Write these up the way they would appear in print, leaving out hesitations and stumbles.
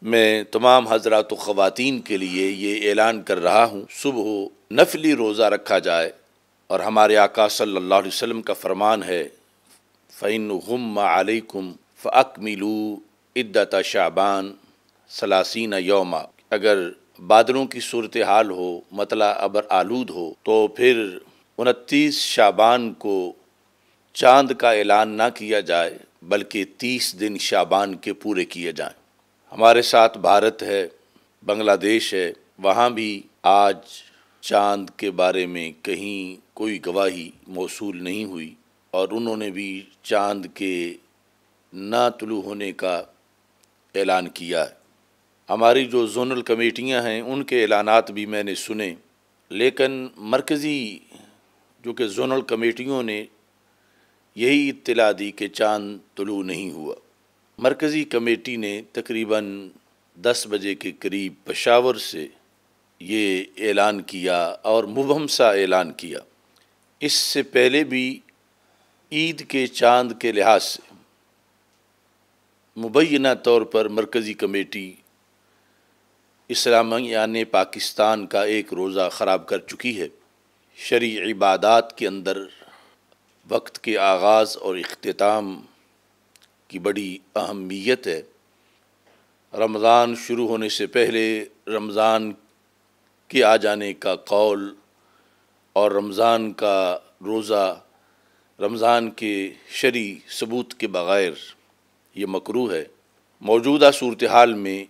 میں تمام حضرات و خواتین کے لیے یہ اعلان کر رہا ہوں، صبح نفلی روزہ رکھا جائے، اور ہمارے آقا صلی اللہ علیہ وسلم کا فرمان ہے فَإِنْ غُمَّ عَلَيْكُمْ فَأَكْمِلُوا عِدَّةَ شَعْبَانَ 30 یوما۔ اگر بادلوں کی صورتحال ہو، مطلع ابر آلود ہو، تو پھر 29 شعبان کو چاند کا اعلان نہ کیا جائے بلکہ 30 دن شعبان کے پورے کیے جائیں۔ ہمارے ساتھ بھارت ہے، بنگلہ دیش ہے، وہاں بھی آج چاند کے بارے میں کہیں کوئی گواہی موصول نہیں ہوئی، اور انہوں نے بھی چاند کے نہ طلوع ہونے کا اعلان کیا ہے۔ ہماری جو زونل کمیٹیاں ہیں ان کے اعلانات بھی میں نے سنے، لیکن مرکزی جو کہ زونل کمیٹیوں نے یہی اطلاع دی کہ چاند طلوع نہیں ہوا۔ مرکزی کمیٹی نے تقریباً 10 بجے کے قریب پشاور سے یہ اعلان کیا اور مبہم سا اعلان کیا۔ اس سے پہلے بھی عید کے چاند کے لحاظ سے مبینہ طور پر مرکزی کمیٹی اسلامیہ پاکستان کا ایک روزہ خراب کر چکی ہے۔ شرعی عبادات کے اندر وقت کے آغاز اور اختتام کی بڑی اہمیت ہے۔ رمضان شروع ہونے سے پہلے رمضان کے آ جانے کا قول اور رمضان کا روزہ رمضان کے شرعی ثبوت کے بغیر یہ مکروہ ہے۔ موجودہ صورتحال میں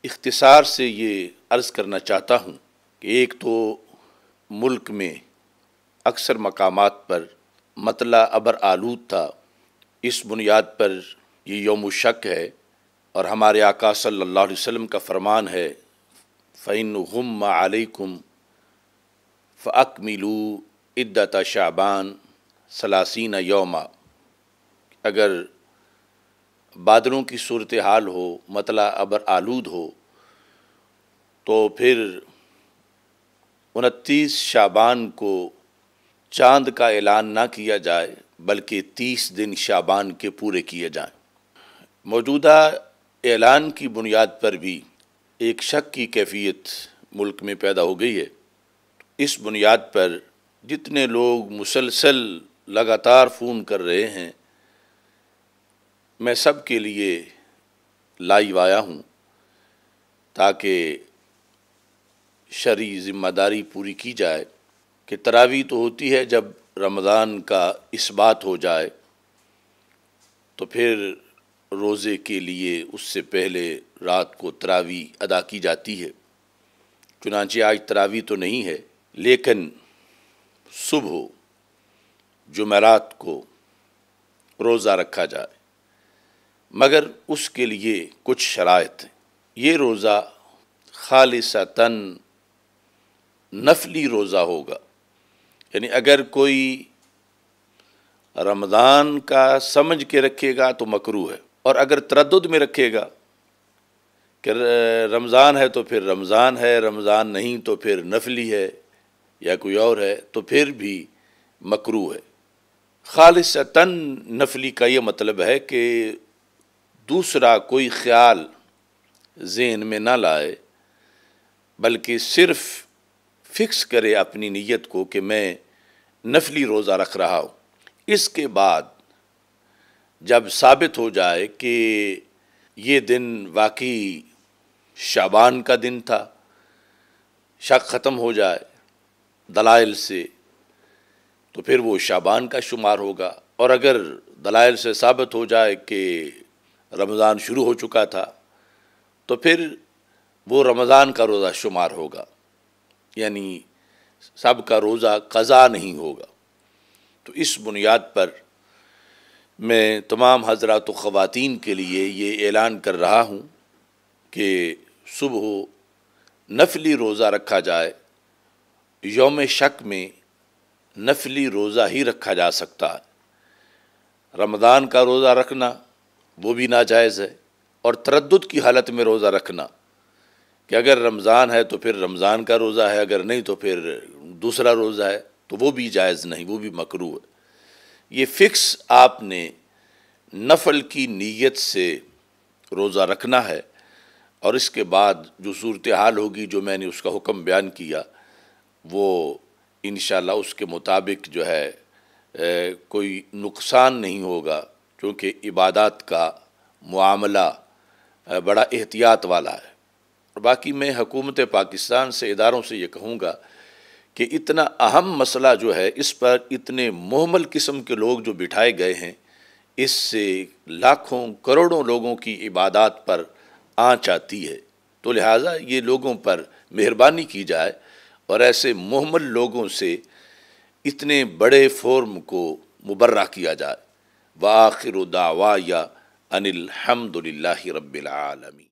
اختصار سے یہ عرض کرنا چاہتا ہوں کہ ایک تو ملک میں اکثر مقامات پر مطلع ابر آلود تھا، اس بنیاد پر یہ یوم شک ہے، اور ہمارے آقا صلی اللہ علیہ وسلم کا فرمان ہے فَإِنْ غُمَّ عَلَيْكُمْ فَأَكْمِلُوا عِدَّةَ شَعْبَانَ 30 یوما۔ اگر بادلوں کی صورتحال ہو، مطلع ابر آلود ہو، تو پھر 29 شعبان کو چاند کا اعلان نہ کیا جائے بلکہ 30 دن شعبان کے پورے کیے جائیں۔ موجودہ اعلان کی بنیاد پر بھی ایک شک کی کیفیت ملک میں پیدا ہو گئی ہے۔ اس بنیاد پر جتنے لوگ مسلسل لگاتار فون کر رہے ہیں، میں سب کے لیے لائیو آیا ہوں تاکہ شرعی ذمہ داری پوری کی جائے کہ تراویح تو ہوتی ہے جب رمضان کا اثبات ہو جائے، تو پھر روزے کے لیے اس سے پہلے رات کو تراویح ادا کی جاتی ہے۔ چنانچہ آج تراویح تو نہیں ہے، لیکن صبح جمعرات کو روزہ رکھا جائے، مگر اس کے لیے کچھ شرائط ہیں۔ یہ روزہ خالصتاً نفلی روزہ ہوگا، یعنی اگر کوئی رمضان کا سمجھ کے رکھے گا تو مکروہ ہے، اور اگر تردد میں رکھے گا کہ رمضان ہے تو پھر رمضان ہے، رمضان نہیں تو پھر نفلی ہے یا کوئی اور ہے، تو پھر بھی مکروہ ہے۔ خالصتاً نفلی کا یہ مطلب ہے کہ دوسرا کوئی خیال ذہن میں نہ لائے، بلکہ صرف فکس کرے اپنی نیت کو کہ میں نفلی روزہ رکھ رہا ہوں۔ اس کے بعد جب ثابت ہو جائے کہ یہ دن واقعی شعبان کا دن تھا، شک ختم ہو جائے دلائل سے، تو پھر وہ شعبان کا شمار ہوگا، اور اگر دلائل سے ثابت ہو جائے کہ رمضان شروع ہو چکا تھا تو پھر وہ رمضان کا روزہ شمار ہوگا، یعنی سب کا روزہ قضا نہیں ہوگا۔ تو اس بنیاد پر میں تمام حضرات و خواتین کے لیے یہ اعلان کر رہا ہوں کہ صبح نفلی روزہ رکھا جائے۔ یوم شک میں نفلی روزہ ہی رکھا جا سکتا ہے، رمضان کا روزہ رکھنا وہ بھی ناجائز ہے، اور تردد کی حالت میں روزہ رکھنا کہ اگر رمضان ہے تو پھر رمضان کا روزہ ہے، اگر نہیں تو پھر دوسرا روزہ ہے، تو وہ بھی جائز نہیں، وہ بھی مکروہ ہے۔ یہ فکس آپ نے نفل کی نیت سے روزہ رکھنا ہے، اور اس کے بعد جو صورتحال ہوگی جو میں نے اس کا حکم بیان کیا وہ انشاءاللہ اس کے مطابق جو ہے کوئی نقصان نہیں ہوگا، کیونکہ عبادات کا معاملہ بڑا احتیاط والا ہے۔ اور باقی میں حکومت پاکستان سے، اداروں سے یہ کہوں گا کہ اتنا اہم مسئلہ جو ہے اس پر اتنے مہمل قسم کے لوگ جو بٹھائے گئے ہیں، اس سے لاکھوں کروڑوں لوگوں کی عبادات پر آنچ آتی ہے، تو لہٰذا یہ لوگوں پر مہربانی کی جائے اور ایسے مہمل لوگوں سے اتنے بڑے فورم کو مبرہ کیا جائے۔ وآخر دعوایا ان الحمد للہ رب العالمین۔